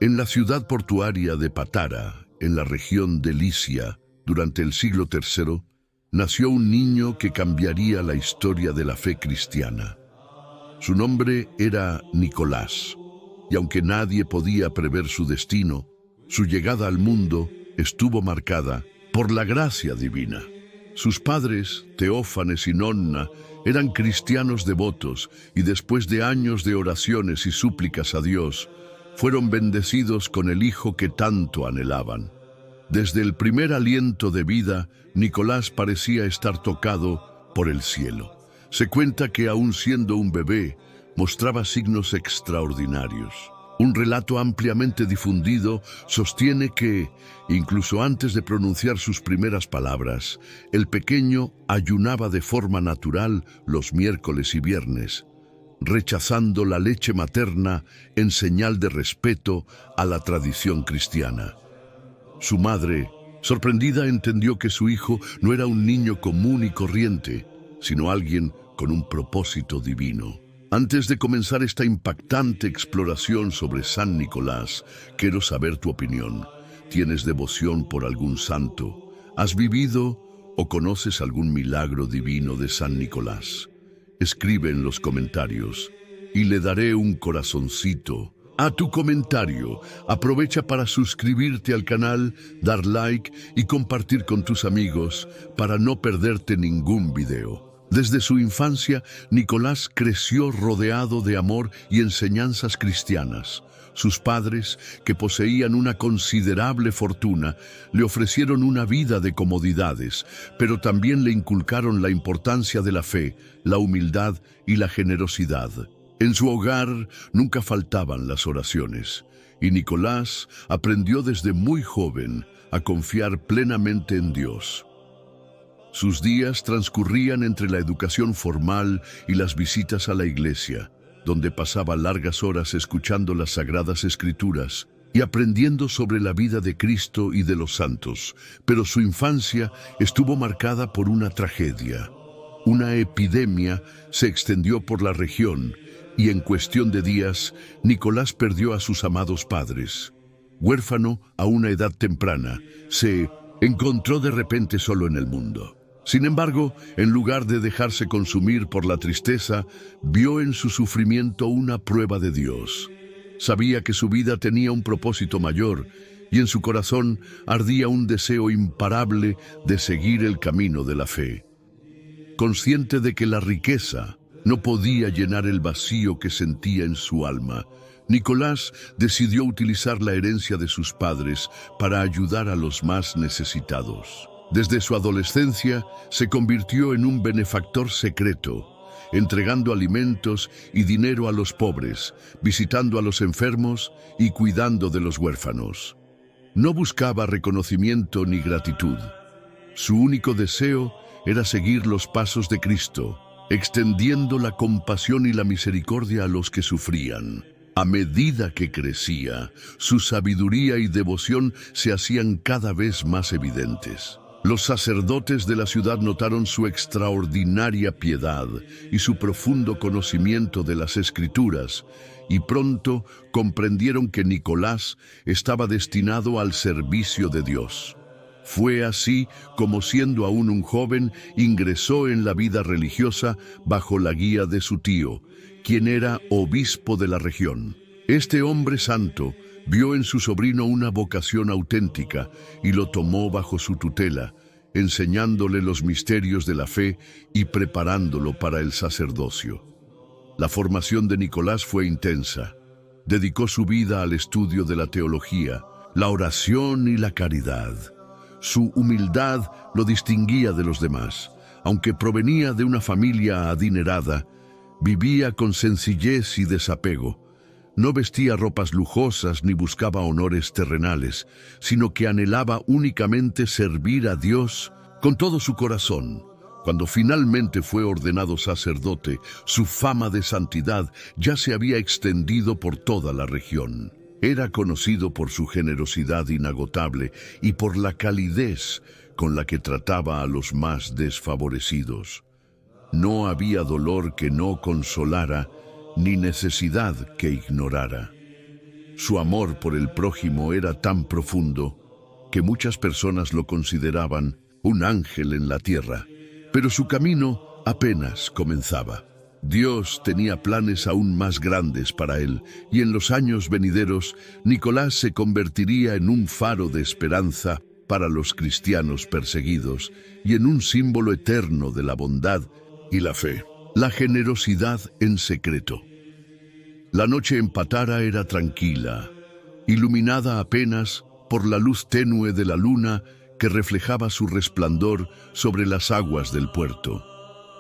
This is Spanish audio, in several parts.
En la ciudad portuaria de Patara, en la región de Licia, durante el siglo III, nació un niño que cambiaría la historia de la fe cristiana. Su nombre era Nicolás, y aunque nadie podía prever su destino, su llegada al mundo estuvo marcada por la gracia divina. Sus padres, Teófanes y Nonna, eran cristianos devotos y después de años de oraciones y súplicas a Dios, fueron bendecidos con el hijo que tanto anhelaban. Desde el primer aliento de vida, Nicolás parecía estar tocado por el cielo. Se cuenta que aún siendo un bebé, mostraba signos extraordinarios. Un relato ampliamente difundido sostiene que, incluso antes de pronunciar sus primeras palabras, el pequeño ayunaba de forma natural los miércoles y viernes, rechazando la leche materna en señal de respeto a la tradición cristiana. Su madre, sorprendida, entendió que su hijo no era un niño común y corriente, sino alguien con un propósito divino. Antes de comenzar esta impactante exploración sobre San Nicolás, quiero saber tu opinión. ¿Tienes devoción por algún santo? ¿Has vivido o conoces algún milagro divino de San Nicolás? Escribe en los comentarios y le daré un corazoncito a tu comentario. Aprovecha para suscribirte al canal, dar like y compartir con tus amigos para no perderte ningún video. Desde su infancia, Nicolás creció rodeado de amor y enseñanzas cristianas. Sus padres, que poseían una considerable fortuna, le ofrecieron una vida de comodidades, pero también le inculcaron la importancia de la fe, la humildad y la generosidad. En su hogar nunca faltaban las oraciones, y Nicolás aprendió desde muy joven a confiar plenamente en Dios. Sus días transcurrían entre la educación formal y las visitas a la iglesia, donde pasaba largas horas escuchando las Sagradas Escrituras y aprendiendo sobre la vida de Cristo y de los santos. Pero su infancia estuvo marcada por una tragedia. Una epidemia se extendió por la región y en cuestión de días, Nicolás perdió a sus amados padres. Huérfano a una edad temprana, se encontró de repente solo en el mundo. Sin embargo, en lugar de dejarse consumir por la tristeza, vio en su sufrimiento una prueba de Dios. Sabía que su vida tenía un propósito mayor y en su corazón ardía un deseo imparable de seguir el camino de la fe. Consciente de que la riqueza no podía llenar el vacío que sentía en su alma, Nicolás decidió utilizar la herencia de sus padres para ayudar a los más necesitados. Desde su adolescencia se convirtió en un benefactor secreto, entregando alimentos y dinero a los pobres, visitando a los enfermos y cuidando de los huérfanos. No buscaba reconocimiento ni gratitud. Su único deseo era seguir los pasos de Cristo, extendiendo la compasión y la misericordia a los que sufrían. A medida que crecía, su sabiduría y devoción se hacían cada vez más evidentes. Los sacerdotes de la ciudad notaron su extraordinaria piedad y su profundo conocimiento de las Escrituras, y pronto comprendieron que Nicolás estaba destinado al servicio de Dios. Fue así como, siendo aún un joven, ingresó en la vida religiosa bajo la guía de su tío, quien era obispo de la región. Este hombre santo vio en su sobrino una vocación auténtica y lo tomó bajo su tutela, enseñándole los misterios de la fe y preparándolo para el sacerdocio. La formación de Nicolás fue intensa. Dedicó su vida al estudio de la teología, la oración y la caridad. Su humildad lo distinguía de los demás. Aunque provenía de una familia adinerada, vivía con sencillez y desapego. No vestía ropas lujosas ni buscaba honores terrenales, sino que anhelaba únicamente servir a Dios con todo su corazón. Cuando finalmente fue ordenado sacerdote, su fama de santidad ya se había extendido por toda la región. Era conocido por su generosidad inagotable y por la calidez con la que trataba a los más desfavorecidos. No había dolor que no consolara, ni necesidad que ignorara. Su amor por el prójimo era tan profundo que muchas personas lo consideraban un ángel en la tierra, pero su camino apenas comenzaba. Dios tenía planes aún más grandes para él, y en los años venideros, Nicolás se convertiría en un faro de esperanza para los cristianos perseguidos y en un símbolo eterno de la bondad y la fe. La generosidad en secreto. La noche en Patara era tranquila, iluminada apenas por la luz tenue de la luna que reflejaba su resplandor sobre las aguas del puerto.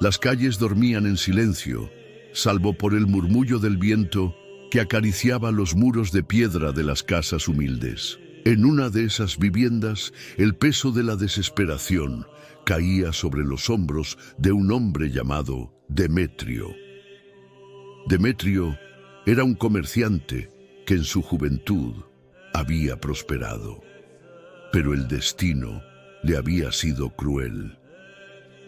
Las calles dormían en silencio, salvo por el murmullo del viento que acariciaba los muros de piedra de las casas humildes. En una de esas viviendas, el peso de la desesperación caía sobre los hombros de un hombre llamado Demetrio. Demetrio era un comerciante que en su juventud había prosperado, pero el destino le había sido cruel.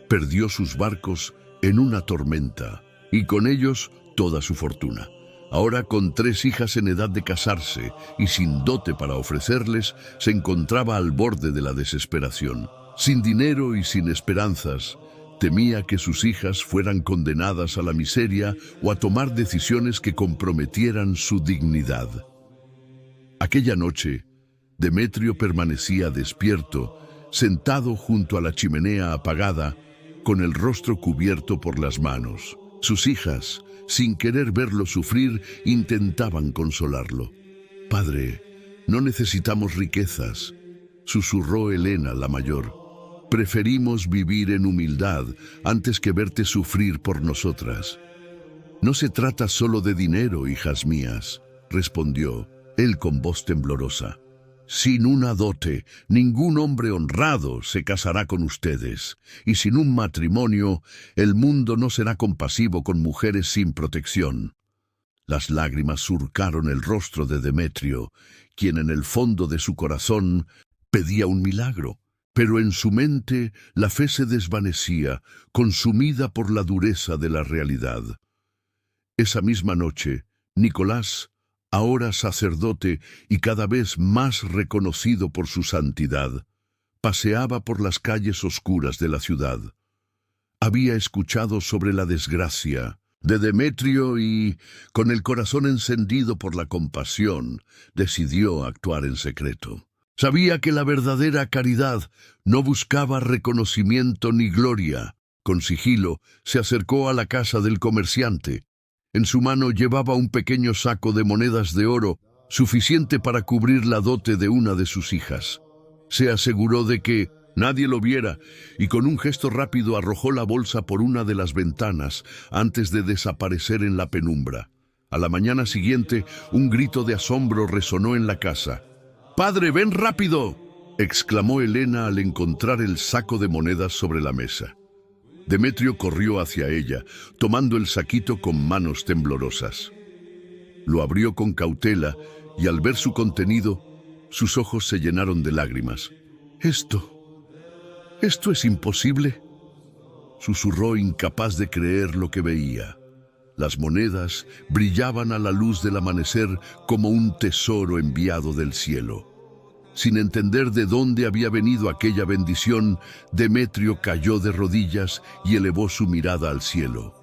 Perdió sus barcos en una tormenta y con ellos toda su fortuna. Ahora, con 3 hijas en edad de casarse y sin dote para ofrecerles, se encontraba al borde de la desesperación. Sin dinero y sin esperanzas, temía que sus hijas fueran condenadas a la miseria o a tomar decisiones que comprometieran su dignidad. Aquella noche, Demetrio permanecía despierto, sentado junto a la chimenea apagada, con el rostro cubierto por las manos. Sus hijas, sin querer verlo sufrir, intentaban consolarlo. «Padre, no necesitamos riquezas», susurró Elena, la mayor. «Preferimos vivir en humildad antes que verte sufrir por nosotras». «No se trata solo de dinero, hijas mías», respondió él con voz temblorosa. «Sin una dote, ningún hombre honrado se casará con ustedes, y sin un matrimonio, el mundo no será compasivo con mujeres sin protección». Las lágrimas surcaron el rostro de Demetrio, quien en el fondo de su corazón pedía un milagro, pero en su mente la fe se desvanecía, consumida por la dureza de la realidad. Esa misma noche, Nicolás, ahora sacerdote y cada vez más reconocido por su santidad, paseaba por las calles oscuras de la ciudad. Había escuchado sobre la desgracia de Demetrio y, con el corazón encendido por la compasión, decidió actuar en secreto. Sabía que la verdadera caridad no buscaba reconocimiento ni gloria. Con sigilo se acercó a la casa del comerciante. En su mano llevaba un pequeño saco de monedas de oro, suficiente para cubrir la dote de una de sus hijas. Se aseguró de que nadie lo viera y con un gesto rápido arrojó la bolsa por una de las ventanas antes de desaparecer en la penumbra. A la mañana siguiente, un grito de asombro resonó en la casa. «¡Padre, ven rápido!», exclamó Elena al encontrar el saco de monedas sobre la mesa. Demetrio corrió hacia ella, tomando el saquito con manos temblorosas. Lo abrió con cautela y al ver su contenido, sus ojos se llenaron de lágrimas. «¿Esto es imposible?», susurró, incapaz de creer lo que veía. Las monedas brillaban a la luz del amanecer como un tesoro enviado del cielo. Sin entender de dónde había venido aquella bendición, Demetrio cayó de rodillas y elevó su mirada al cielo.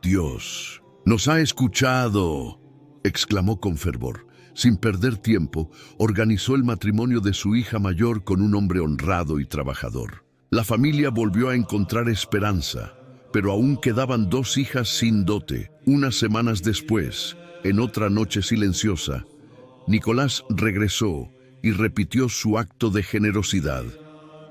«Dios nos ha escuchado», exclamó con fervor. Sin perder tiempo, organizó el matrimonio de su hija mayor con un hombre honrado y trabajador. La familia volvió a encontrar esperanza, pero aún quedaban 2 hijas sin dote. Unas semanas después, en otra noche silenciosa, Nicolás regresó y repitió su acto de generosidad.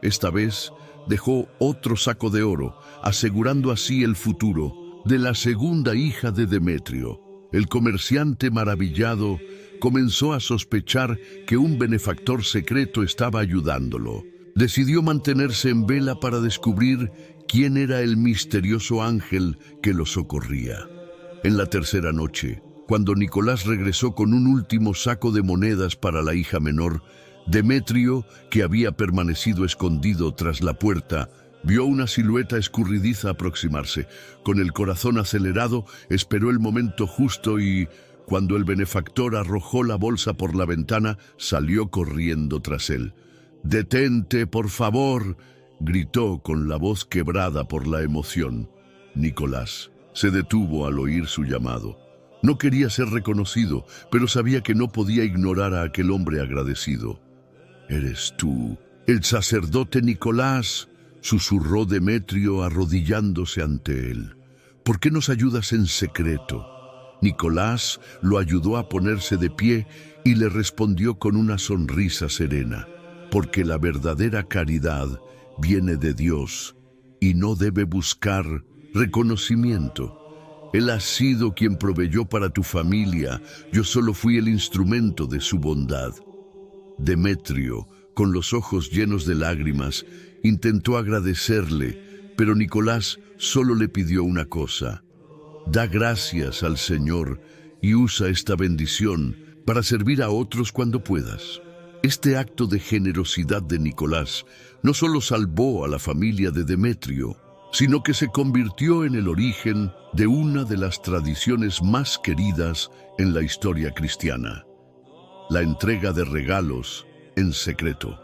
Esta vez dejó otro saco de oro, asegurando así el futuro de la segunda hija de Demetrio. El comerciante, maravillado, comenzó a sospechar que un benefactor secreto estaba ayudándolo. Decidió mantenerse en vela para descubrir quién era el misterioso ángel que lo socorría. En la tercera noche, cuando Nicolás regresó con un último saco de monedas para la hija menor, Demetrio, que había permanecido escondido tras la puerta, vio una silueta escurridiza aproximarse. Con el corazón acelerado, esperó el momento justo y, Cuando el benefactor arrojó la bolsa por la ventana, salió corriendo tras él. «¡Detente, por favor!», gritó con la voz quebrada por la emoción. Nicolás se detuvo al oír su llamado. No quería ser reconocido, pero sabía que no podía ignorar a aquel hombre agradecido. «¿Eres tú, el sacerdote Nicolás?», susurró Demetrio arrodillándose ante él. «¿Por qué nos ayudas en secreto?». Nicolás lo ayudó a ponerse de pie y le respondió con una sonrisa serena: «Porque la verdadera caridad viene de Dios y no debe buscar reconocimiento. Él ha sido quien proveyó para tu familia, yo solo fui el instrumento de su bondad». Demetrio, con los ojos llenos de lágrimas, intentó agradecerle, pero Nicolás solo le pidió una cosa: «Da gracias al Señor y usa esta bendición para servir a otros cuando puedas». Este acto de generosidad de Nicolás no solo salvó a la familia de Demetrio, sino que se convirtió en el origen de una de las tradiciones más queridas en la historia cristiana: la entrega de regalos en secreto.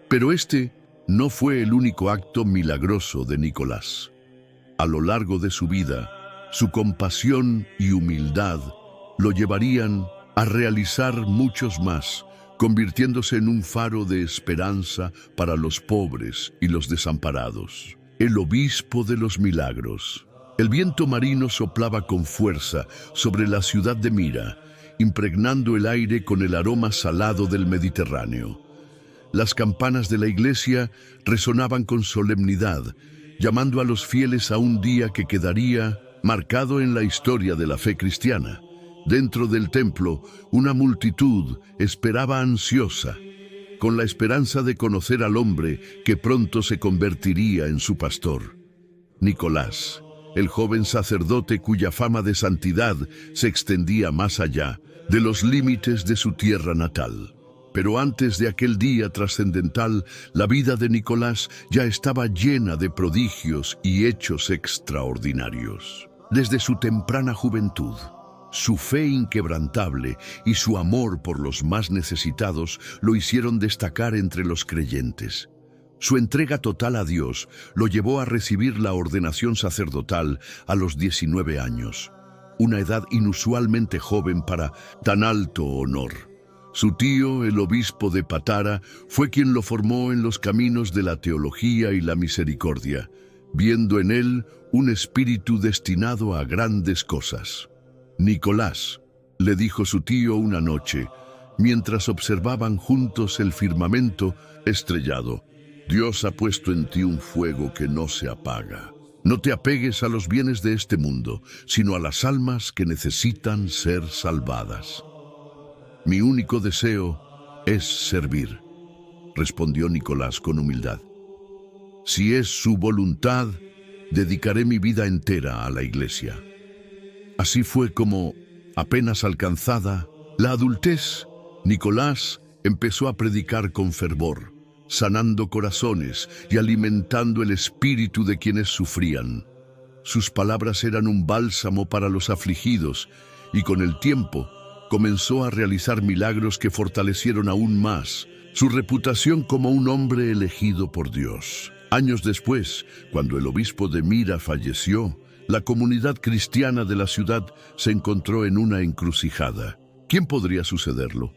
Pero este no fue el único acto milagroso de Nicolás. A lo largo de su vida, su compasión y humildad lo llevarían a realizar muchos más, convirtiéndose en un faro de esperanza para los pobres y los desamparados. El obispo de los milagros. El viento marino soplaba con fuerza sobre la ciudad de Mira, impregnando el aire con el aroma salado del Mediterráneo. Las campanas de la iglesia resonaban con solemnidad, llamando a los fieles a un día que quedaría marcado en la historia de la fe cristiana. Dentro del templo, una multitud esperaba ansiosa, con la esperanza de conocer al hombre que pronto se convertiría en su pastor. Nicolás, el joven sacerdote cuya fama de santidad se extendía más allá de los límites de su tierra natal. Pero antes de aquel día trascendental, la vida de Nicolás ya estaba llena de prodigios y hechos extraordinarios. Desde su temprana juventud, su fe inquebrantable y su amor por los más necesitados lo hicieron destacar entre los creyentes. Su entrega total a Dios lo llevó a recibir la ordenación sacerdotal a los 19 años, una edad inusualmente joven para tan alto honor. Su tío, el obispo de Patara, fue quien lo formó en los caminos de la teología y la misericordia, viendo en él un espíritu destinado a grandes cosas. «Nicolás», le dijo su tío una noche, mientras observaban juntos el firmamento estrellado, «Dios ha puesto en ti un fuego que no se apaga. No te apegues a los bienes de este mundo, sino a las almas que necesitan ser salvadas». «Mi único deseo es servir», respondió Nicolás con humildad. «Si es su voluntad, dedicaré mi vida entera a la iglesia». Así fue como, apenas alcanzada la adultez, Nicolás empezó a predicar con fervor, sanando corazones y alimentando el espíritu de quienes sufrían. Sus palabras eran un bálsamo para los afligidos y con el tiempo comenzó a realizar milagros que fortalecieron aún más su reputación como un hombre elegido por Dios. Años después, cuando el obispo de Mira falleció, la comunidad cristiana de la ciudad se encontró en una encrucijada. ¿Quién podría sucederlo?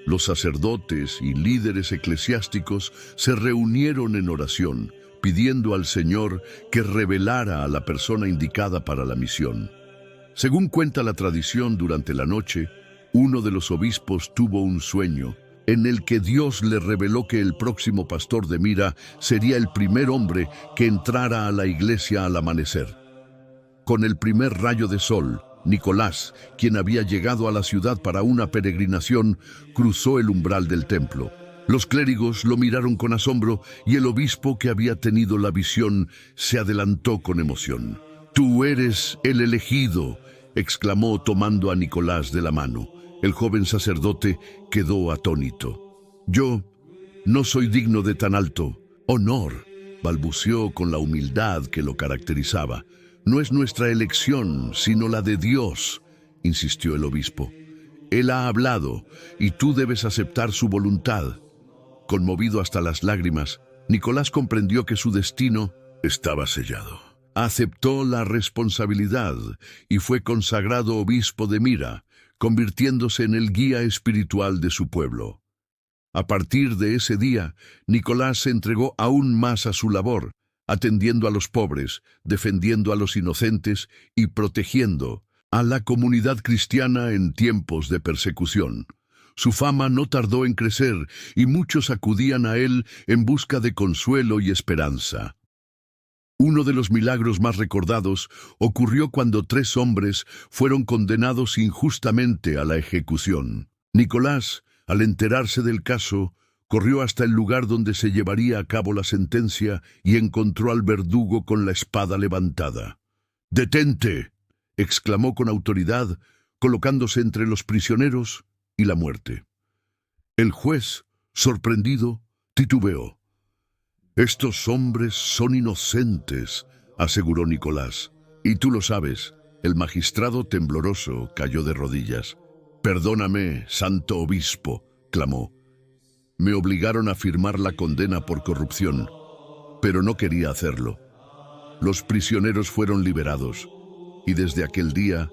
Los sacerdotes y líderes eclesiásticos se reunieron en oración, pidiendo al Señor que revelara a la persona indicada para la misión. Según cuenta la tradición, durante la noche, uno de los obispos tuvo un sueño en el que Dios le reveló que el próximo pastor de Mira sería el primer hombre que entrara a la iglesia al amanecer. Con el primer rayo de sol, Nicolás, quien había llegado a la ciudad para una peregrinación, cruzó el umbral del templo. Los clérigos lo miraron con asombro y el obispo que había tenido la visión se adelantó con emoción. «Tú eres el elegido», exclamó tomando a Nicolás de la mano. El joven sacerdote quedó atónito. «Yo no soy digno de tan alto honor», balbuceó con la humildad que lo caracterizaba. «No es nuestra elección, sino la de Dios. insistió el obispo. Él ha hablado, y tú debes aceptar su voluntad. Conmovido hasta las lágrimas, Nicolás comprendió que su destino estaba sellado. Aceptó la responsabilidad y fue consagrado obispo de Mira, convirtiéndose en el guía espiritual de su pueblo. A partir de ese día, Nicolás se entregó aún más a su labor, atendiendo a los pobres, defendiendo a los inocentes y protegiendo a la comunidad cristiana en tiempos de persecución. Su fama no tardó en crecer y muchos acudían a él en busca de consuelo y esperanza. Uno de los milagros más recordados ocurrió cuando 3 hombres fueron condenados injustamente a la ejecución. Nicolás, al enterarse del caso, corrió hasta el lugar donde se llevaría a cabo la sentencia y encontró al verdugo con la espada levantada. «¡Detente!», exclamó con autoridad, colocándose entre los prisioneros y la muerte. El juez, sorprendido, titubeó. «Estos hombres son inocentes», aseguró Nicolás. «Y tú lo sabes». El magistrado tembloroso cayó de rodillas. «Perdóname, santo obispo», clamó. «Me obligaron a firmar la condena por corrupción, pero no quería hacerlo». Los prisioneros fueron liberados, y desde aquel día,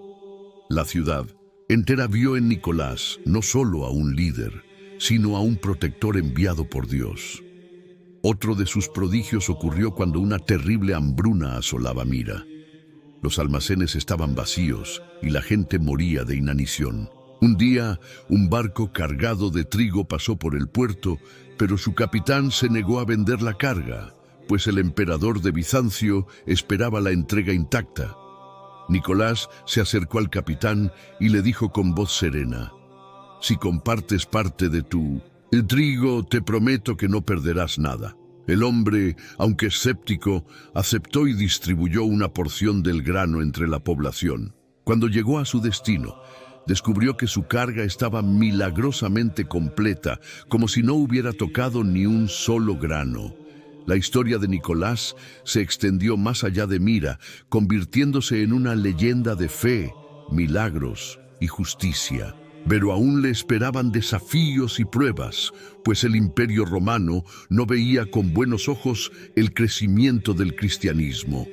la ciudad entera vio en Nicolás no solo a un líder, sino a un protector enviado por Dios. Otro de sus prodigios ocurrió cuando una terrible hambruna asolaba Mira. Los almacenes estaban vacíos y la gente moría de inanición. Un día, un barco cargado de trigo pasó por el puerto, pero su capitán se negó a vender la carga, pues el emperador de Bizancio esperaba la entrega intacta. Nicolás se acercó al capitán y le dijo con voz serena: «Si compartes parte de el trigo, te prometo que no perderás nada». El hombre, aunque escéptico, aceptó y distribuyó una porción del grano entre la población. Cuando llegó a su destino, descubrió que su carga estaba milagrosamente completa, como si no hubiera tocado ni un solo grano. La historia de Nicolás se extendió más allá de Mira, convirtiéndose en una leyenda de fe, milagros y justicia. Pero aún le esperaban desafíos y pruebas, pues el Imperio Romano no veía con buenos ojos el crecimiento del cristianismo.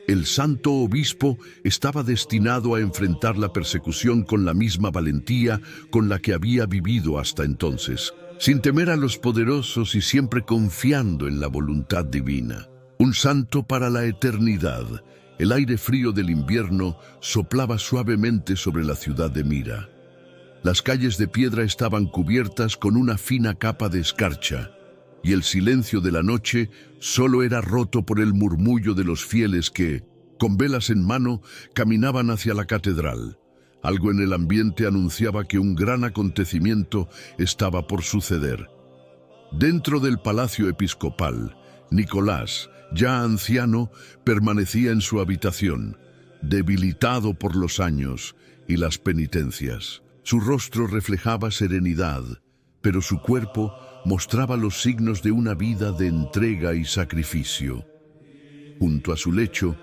El santo obispo estaba destinado a enfrentar la persecución con la misma valentía con la que había vivido hasta entonces, sin temer a los poderosos y siempre confiando en la voluntad divina. Un santo para la eternidad. El aire frío del invierno soplaba suavemente sobre la ciudad de Mira. Las calles de piedra estaban cubiertas con una fina capa de escarcha, y el silencio de la noche solo era roto por el murmullo de los fieles que, con velas en mano, caminaban hacia la catedral. Algo en el ambiente anunciaba que un gran acontecimiento estaba por suceder. Dentro del palacio episcopal, Nicolás, ya anciano, permanecía en su habitación, debilitado por los años y las penitencias. Su rostro reflejaba serenidad, pero su cuerpo mostraba los signos de una vida de entrega y sacrificio. Junto a su lecho,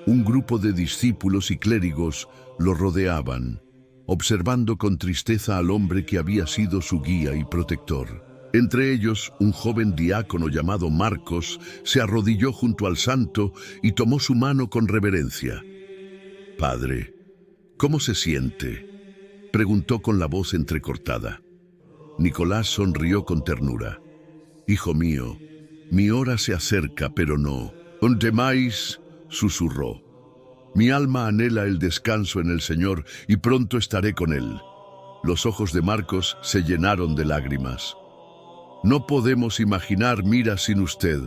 un grupo de discípulos y clérigos lo rodeaban, observando con tristeza al hombre que había sido su guía y protector. Entre ellos, un joven diácono llamado Marcos se arrodilló junto al santo y tomó su mano con reverencia. «Padre, ¿cómo se siente?», preguntó con la voz entrecortada. Nicolás sonrió con ternura. «Hijo mío, mi hora se acerca, pero no temáis», susurró. «Mi alma anhela el descanso en el Señor y pronto estaré con Él». Los ojos de Marcos se llenaron de lágrimas. «No podemos imaginar Mira sin usted.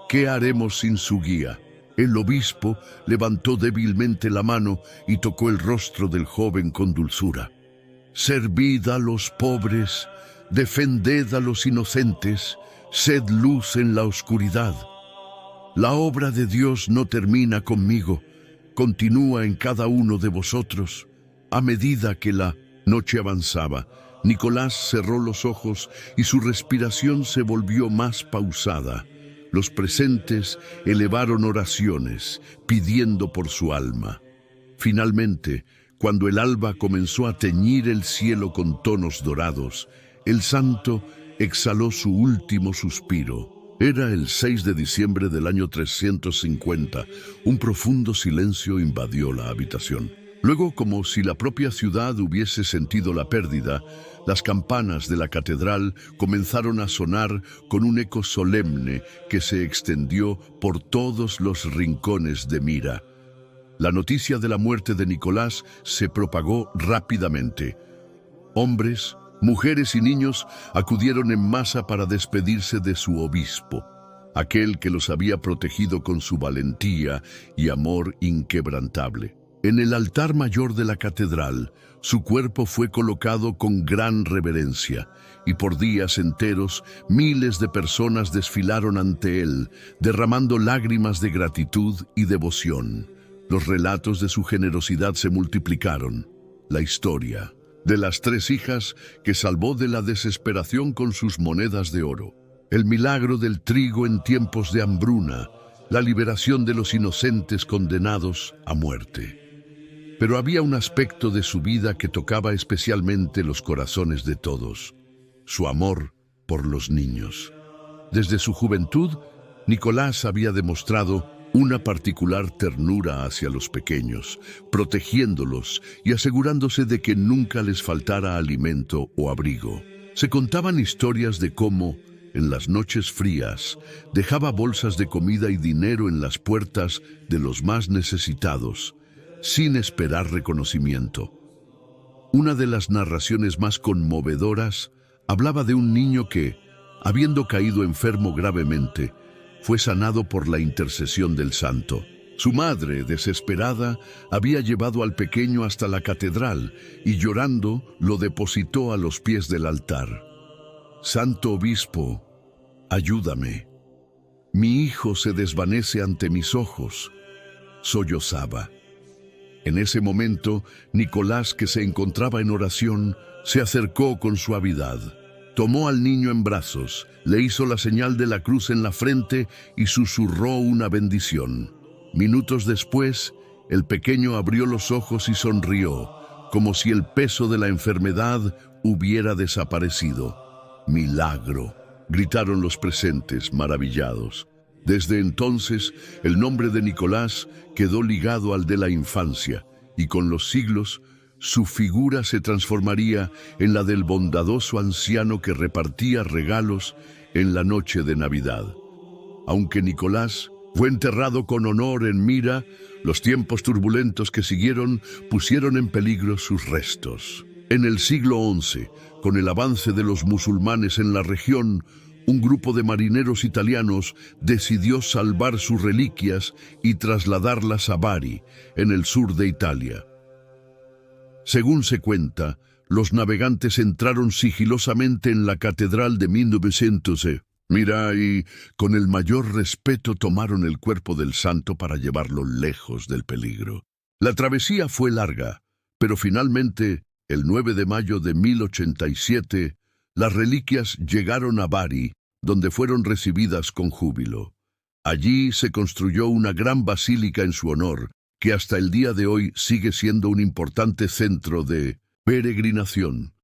¿Qué haremos sin su guía?». El obispo levantó débilmente la mano y tocó el rostro del joven con dulzura. «Servid a los pobres, defended a los inocentes, sed luz en la oscuridad. La obra de Dios no termina conmigo, continúa en cada uno de vosotros». A medida que la noche avanzaba, Nicolás cerró los ojos y su respiración se volvió más pausada. Los presentes elevaron oraciones, pidiendo por su alma. Finalmente, cuando el alba comenzó a teñir el cielo con tonos dorados, el santo exhaló su último suspiro. Era el 6 de diciembre del año 350. Un profundo silencio invadió la habitación. Luego, como si la propia ciudad hubiese sentido la pérdida, las campanas de la catedral comenzaron a sonar con un eco solemne que se extendió por todos los rincones de Mira. La noticia de la muerte de Nicolás se propagó rápidamente. Hombres, mujeres y niños acudieron en masa para despedirse de su obispo, aquel que los había protegido con su valentía y amor inquebrantable. En el altar mayor de la catedral, su cuerpo fue colocado con gran reverencia, y por días enteros miles de personas desfilaron ante él, derramando lágrimas de gratitud y devoción. Los relatos de su generosidad se multiplicaron. La historia de las 3 hijas que salvó de la desesperación con sus monedas de oro, el milagro del trigo en tiempos de hambruna, la liberación de los inocentes condenados a muerte. Pero había un aspecto de su vida que tocaba especialmente los corazones de todos: su amor por los niños. Desde su juventud, Nicolás había demostrado una particular ternura hacia los pequeños, protegiéndolos y asegurándose de que nunca les faltara alimento o abrigo. Se contaban historias de cómo, en las noches frías, dejaba bolsas de comida y dinero en las puertas de los más necesitados, sin esperar reconocimiento. Una de las narraciones más conmovedoras hablaba de un niño que, habiendo caído enfermo gravemente, fue sanado por la intercesión del santo. Su madre, desesperada, había llevado al pequeño hasta la catedral y, llorando, lo depositó a los pies del altar. «Santo obispo, ayúdame. Mi hijo se desvanece ante mis ojos», sollozaba. En ese momento, Nicolás, que se encontraba en oración, se acercó con suavidad. Tomó al niño en brazos, le hizo la señal de la cruz en la frente y susurró una bendición. Minutos después, el pequeño abrió los ojos y sonrió, como si el peso de la enfermedad hubiera desaparecido. «¡Milagro!», gritaron los presentes, maravillados. Desde entonces, el nombre de Nicolás quedó ligado al de la infancia, y con los siglos, su figura se transformaría en la del bondadoso anciano que repartía regalos en la noche de Navidad. Aunque Nicolás fue enterrado con honor en Mira, los tiempos turbulentos que siguieron pusieron en peligro sus restos. En el siglo XI, con el avance de los musulmanes en la región, un grupo de marineros italianos decidió salvar sus reliquias y trasladarlas a Bari, en el sur de Italia. Según se cuenta, los navegantes entraron sigilosamente en la catedral de 1900. Mira, y con el mayor respeto tomaron el cuerpo del santo para llevarlo lejos del peligro. La travesía fue larga, pero finalmente, el 9 de mayo de 1087, las reliquias llegaron a Bari, donde fueron recibidas con júbilo. Allí se construyó una gran basílica en su honor, que hasta el día de hoy sigue siendo un importante centro de peregrinación.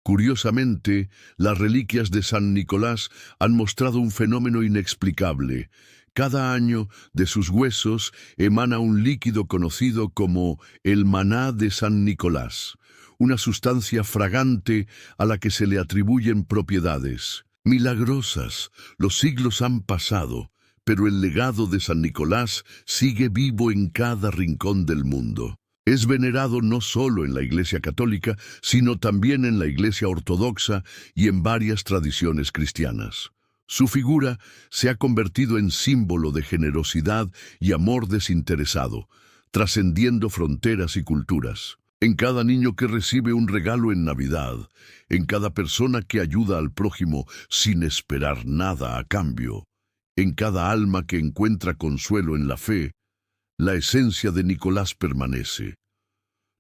Curiosamente, las reliquias de San Nicolás han mostrado un fenómeno inexplicable. Cada año, de sus huesos emana un líquido conocido como el maná de San Nicolás, una sustancia fragante a la que se le atribuyen propiedades milagrosas. Los siglos han pasado, pero el legado de San Nicolás sigue vivo en cada rincón del mundo. Es venerado no solo en la Iglesia Católica, sino también en la Iglesia Ortodoxa y en varias tradiciones cristianas. Su figura se ha convertido en símbolo de generosidad y amor desinteresado, trascendiendo fronteras y culturas. En cada niño que recibe un regalo en Navidad, en cada persona que ayuda al prójimo sin esperar nada a cambio, en cada alma que encuentra consuelo en la fe, la esencia de Nicolás permanece.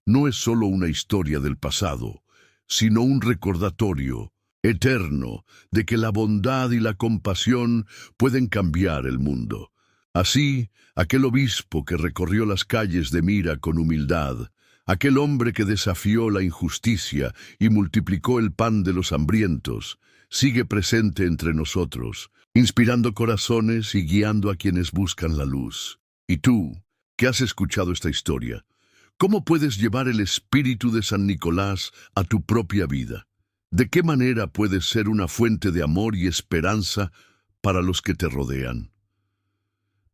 No es solo una historia del pasado, sino un recordatorio eterno de que la bondad y la compasión pueden cambiar el mundo. Así, aquel obispo que recorrió las calles de Mira con humildad, aquel hombre que desafió la injusticia y multiplicó el pan de los hambrientos, sigue presente entre nosotros, inspirando corazones y guiando a quienes buscan la luz. Y tú, que has escuchado esta historia, ¿cómo puedes llevar el espíritu de San Nicolás a tu propia vida? ¿De qué manera puedes ser una fuente de amor y esperanza para los que te rodean?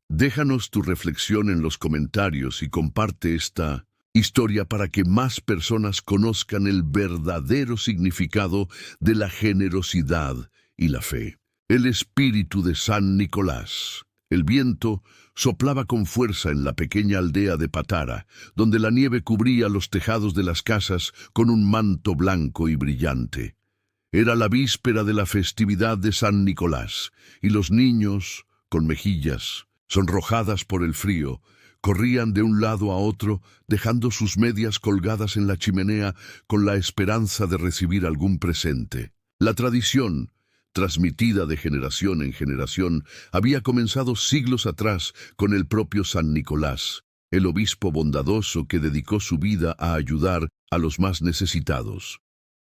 Déjanos tu reflexión en los comentarios y comparte esta historia para que más personas conozcan el verdadero significado de la generosidad y la fe. El espíritu de San Nicolás. El viento soplaba con fuerza en la pequeña aldea de Patara, donde la nieve cubría los tejados de las casas con un manto blanco y brillante. Era la víspera de la festividad de San Nicolás, y los niños, con mejillas sonrojadas por el frío, corrían de un lado a otro, dejando sus medias colgadas en la chimenea con la esperanza de recibir algún presente. La tradición, transmitida de generación en generación, había comenzado siglos atrás con el propio San Nicolás, el obispo bondadoso que dedicó su vida a ayudar a los más necesitados.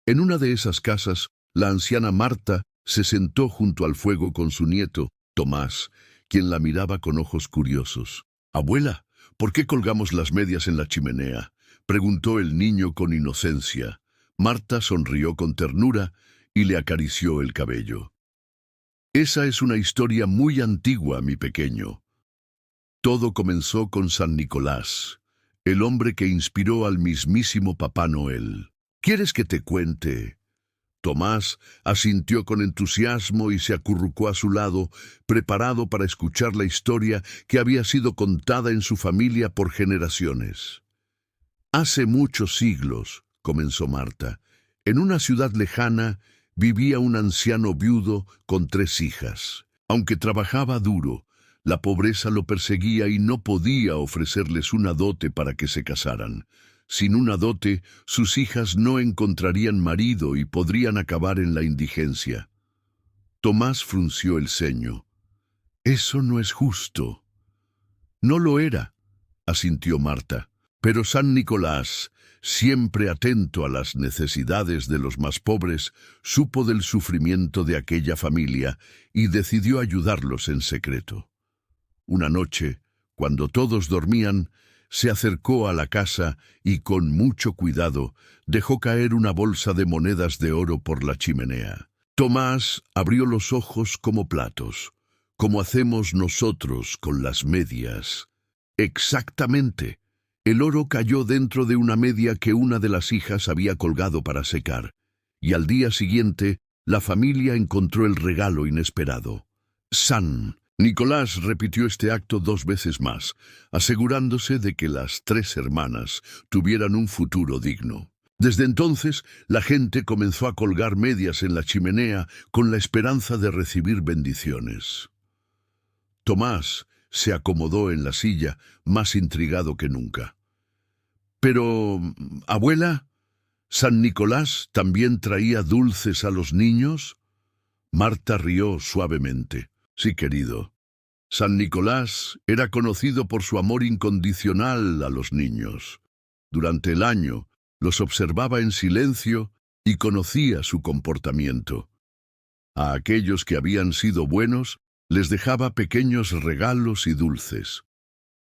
En una de esas casas, la anciana Marta se sentó junto al fuego con su nieto, Tomás, quien la miraba con ojos curiosos. «Abuela, ¿por qué colgamos las medias en la chimenea?», preguntó el niño con inocencia. Marta sonrió con ternura y le acarició el cabello. «Esa es una historia muy antigua, mi pequeño. Todo comenzó con San Nicolás, el hombre que inspiró al mismísimo Papá Noel. ¿Quieres que te cuente?». Tomás asintió con entusiasmo y se acurrucó a su lado, preparado para escuchar la historia que había sido contada en su familia por generaciones. «Hace muchos siglos», comenzó Marta, «en una ciudad lejana vivía un anciano viudo con 3 hijas. Aunque trabajaba duro, la pobreza lo perseguía y no podía ofrecerles una dote para que se casaran. Sin una dote, sus hijas no encontrarían marido y podrían acabar en la indigencia». Tomás frunció el ceño. «Eso no es justo». «No lo era», asintió Marta. «Pero San Nicolás, siempre atento a las necesidades de los más pobres, supo del sufrimiento de aquella familia y decidió ayudarlos en secreto. Una noche, cuando todos dormían, se acercó a la casa y con mucho cuidado dejó caer una bolsa de monedas de oro por la chimenea. Tomás abrió los ojos como platos, como hacemos nosotros con las medias. Exactamente. El oro cayó dentro de una media que una de las hijas había colgado para secar, y al día siguiente la familia encontró el regalo inesperado. San Nicolás repitió este acto 2 veces más, asegurándose de que las 3 hermanas tuvieran un futuro digno. Desde entonces, la gente comenzó a colgar medias en la chimenea con la esperanza de recibir bendiciones. Tomás se acomodó en la silla, más intrigado que nunca. «Pero, abuela, ¿San Nicolás también traía dulces a los niños?». Marta rió suavemente. «Sí, querido. San Nicolás era conocido por su amor incondicional a los niños. Durante el año los observaba en silencio y conocía su comportamiento. A aquellos que habían sido buenos les dejaba pequeños regalos y dulces.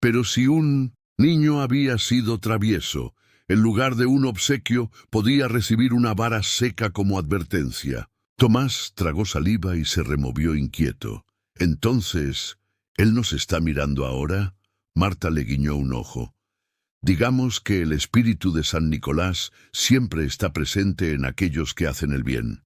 Pero si un niño había sido travieso, en lugar de un obsequio podía recibir una vara seca como advertencia». Tomás tragó saliva y se removió inquieto. «Entonces, ¿él nos está mirando ahora?». Marta le guiñó un ojo. «Digamos que el espíritu de San Nicolás siempre está presente en aquellos que hacen el bien».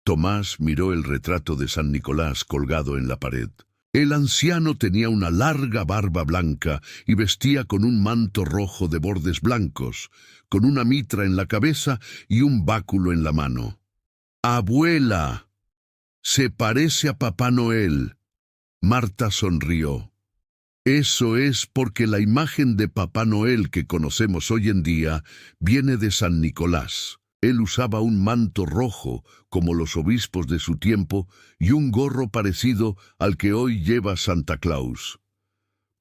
Tomás miró el retrato de San Nicolás colgado en la pared. El anciano tenía una larga barba blanca y vestía con un manto rojo de bordes blancos, con una mitra en la cabeza y un báculo en la mano. «Abuela, se parece a Papá Noel». Marta sonrió. «Eso es porque la imagen de Papá Noel que conocemos hoy en día viene de San Nicolás. Él usaba un manto rojo, como los obispos de su tiempo, y un gorro parecido al que hoy lleva Santa Claus».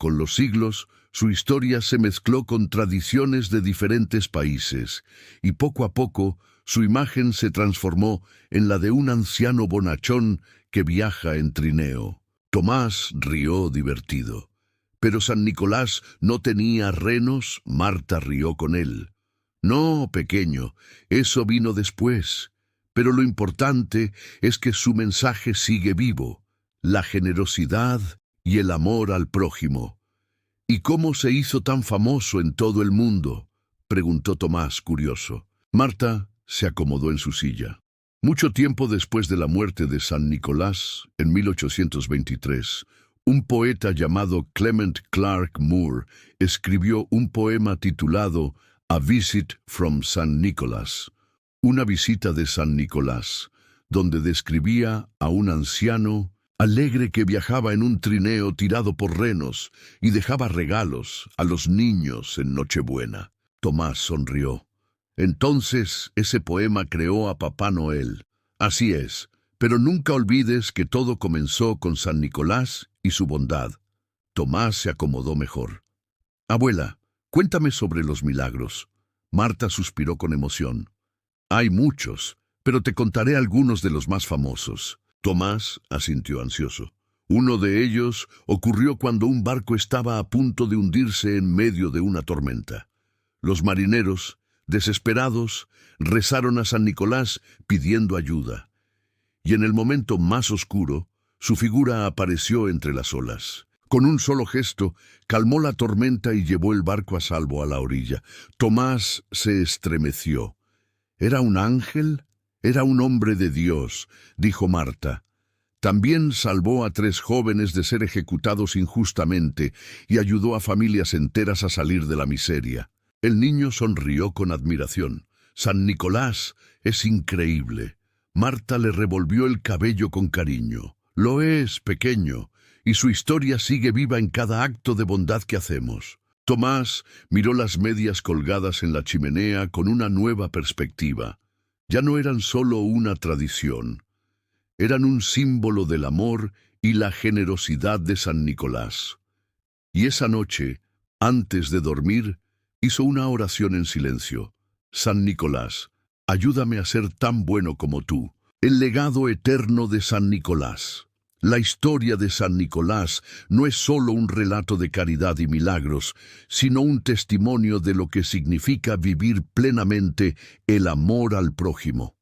Con los siglos, su historia se mezcló con tradiciones de diferentes países, y poco a poco su imagen se transformó en la de un anciano bonachón que viaja en trineo. Tomás rió divertido. Pero San Nicolás no tenía renos, Marta rió con él. No, pequeño, eso vino después. Pero lo importante es que su mensaje sigue vivo, la generosidad y el amor al prójimo. ¿Y cómo se hizo tan famoso en todo el mundo?, preguntó Tomás, curioso. Marta se acomodó en su silla. Mucho tiempo después de la muerte de San Nicolás, en 1823, un poeta llamado Clement Clarke Moore escribió un poema titulado A Visit from San Nicholas, una visita de San Nicolás, donde describía a un anciano alegre que viajaba en un trineo tirado por renos y dejaba regalos a los niños en Nochebuena. Tomás sonrió. Entonces ese poema creó a Papá Noel. Así es, pero nunca olvides que todo comenzó con San Nicolás y su bondad. Tomás se acomodó mejor. Abuela, cuéntame sobre los milagros. Marta suspiró con emoción. Hay muchos, pero te contaré algunos de los más famosos. Tomás asintió ansioso. Uno de ellos ocurrió cuando un barco estaba a punto de hundirse en medio de una tormenta. Los marineros, desesperados, rezaron a San Nicolás pidiendo ayuda. Y en el momento más oscuro, su figura apareció entre las olas. Con un solo gesto, calmó la tormenta y llevó el barco a salvo a la orilla. Tomás se estremeció. ¿Era un ángel? Era un hombre de Dios, dijo Marta. También salvó a 3 jóvenes de ser ejecutados injustamente y ayudó a familias enteras a salir de la miseria. El niño sonrió con admiración. San Nicolás es increíble. Marta le revolvió el cabello con cariño. Lo es, pequeño, y su historia sigue viva en cada acto de bondad que hacemos. Tomás miró las medias colgadas en la chimenea con una nueva perspectiva. Ya no eran solo una tradición. Eran un símbolo del amor y la generosidad de San Nicolás. Y esa noche, antes de dormir, hizo una oración en silencio. San Nicolás, ayúdame a ser tan bueno como tú. El legado eterno de San Nicolás. La historia de San Nicolás no es solo un relato de caridad y milagros, sino un testimonio de lo que significa vivir plenamente el amor al prójimo.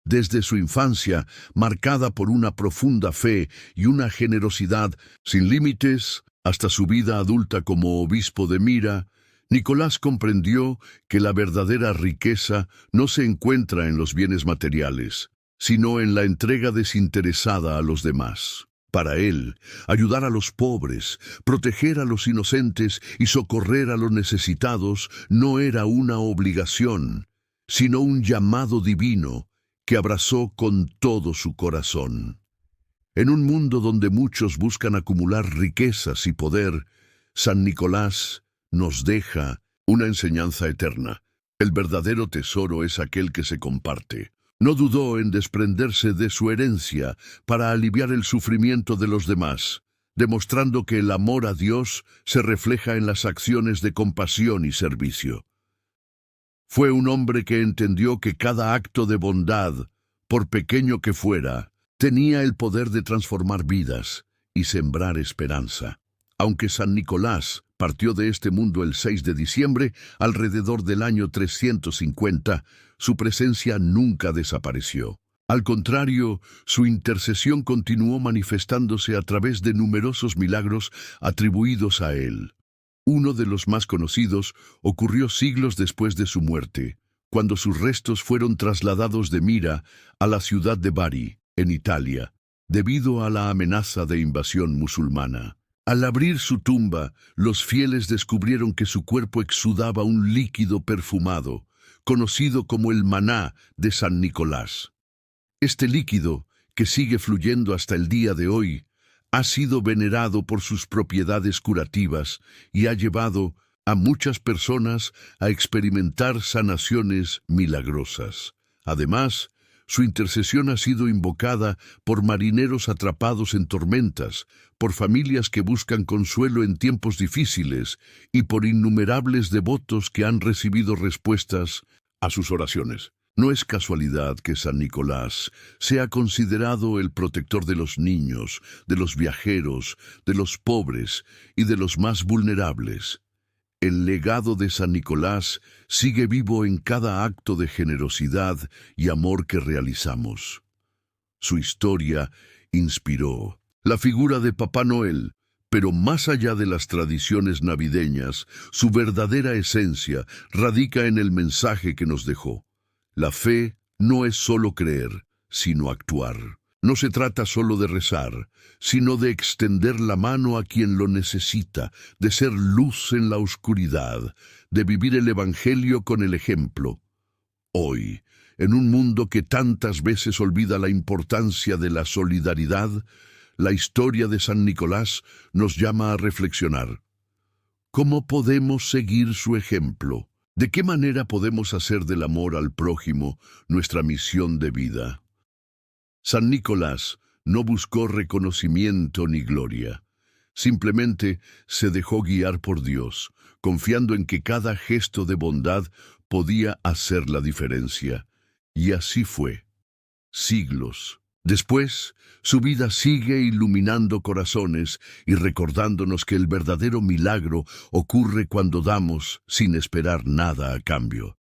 Desde su infancia, marcada por una profunda fe y una generosidad sin límites, hasta su vida adulta como obispo de Mira, Nicolás comprendió que la verdadera riqueza no se encuentra en los bienes materiales, sino en la entrega desinteresada a los demás. Para él, ayudar a los pobres, proteger a los inocentes y socorrer a los necesitados no era una obligación, sino un llamado divino que abrazó con todo su corazón. En un mundo donde muchos buscan acumular riquezas y poder, San Nicolás nos deja una enseñanza eterna. El verdadero tesoro es aquel que se comparte. No dudó en desprenderse de su herencia para aliviar el sufrimiento de los demás, demostrando que el amor a Dios se refleja en las acciones de compasión y servicio. Fue un hombre que entendió que cada acto de bondad, por pequeño que fuera, tenía el poder de transformar vidas y sembrar esperanza. Aunque San Nicolás partió de este mundo el 6 de diciembre, alrededor del año 350, su presencia nunca desapareció. Al contrario, su intercesión continuó manifestándose a través de numerosos milagros atribuidos a él. Uno de los más conocidos ocurrió siglos después de su muerte, cuando sus restos fueron trasladados de Mira a la ciudad de Bari, en Italia, debido a la amenaza de invasión musulmana. Al abrir su tumba, los fieles descubrieron que su cuerpo exudaba un líquido perfumado, conocido como el maná de San Nicolás. Este líquido, que sigue fluyendo hasta el día de hoy, ha sido venerado por sus propiedades curativas y ha llevado a muchas personas a experimentar sanaciones milagrosas. Además, Su intercesión ha sido invocada por marineros atrapados en tormentas, por familias que buscan consuelo en tiempos difíciles y por innumerables devotos que han recibido respuestas a sus oraciones. No es casualidad que San Nicolás sea considerado el protector de los niños, de los viajeros, de los pobres y de los más vulnerables. El legado de San Nicolás sigue vivo en cada acto de generosidad y amor que realizamos. Su historia inspiró la figura de Papá Noel, pero más allá de las tradiciones navideñas, su verdadera esencia radica en el mensaje que nos dejó. La fe no es solo creer, sino actuar. No se trata solo de rezar, sino de extender la mano a quien lo necesita, de ser luz en la oscuridad, de vivir el Evangelio con el ejemplo. Hoy, en un mundo que tantas veces olvida la importancia de la solidaridad, la historia de San Nicolás nos llama a reflexionar. ¿Cómo podemos seguir su ejemplo? ¿De qué manera podemos hacer del amor al prójimo nuestra misión de vida? San Nicolás no buscó reconocimiento ni gloria. Simplemente se dejó guiar por Dios, confiando en que cada gesto de bondad podía hacer la diferencia. Y así fue. Siglos después, su vida sigue iluminando corazones y recordándonos que el verdadero milagro ocurre cuando damos sin esperar nada a cambio.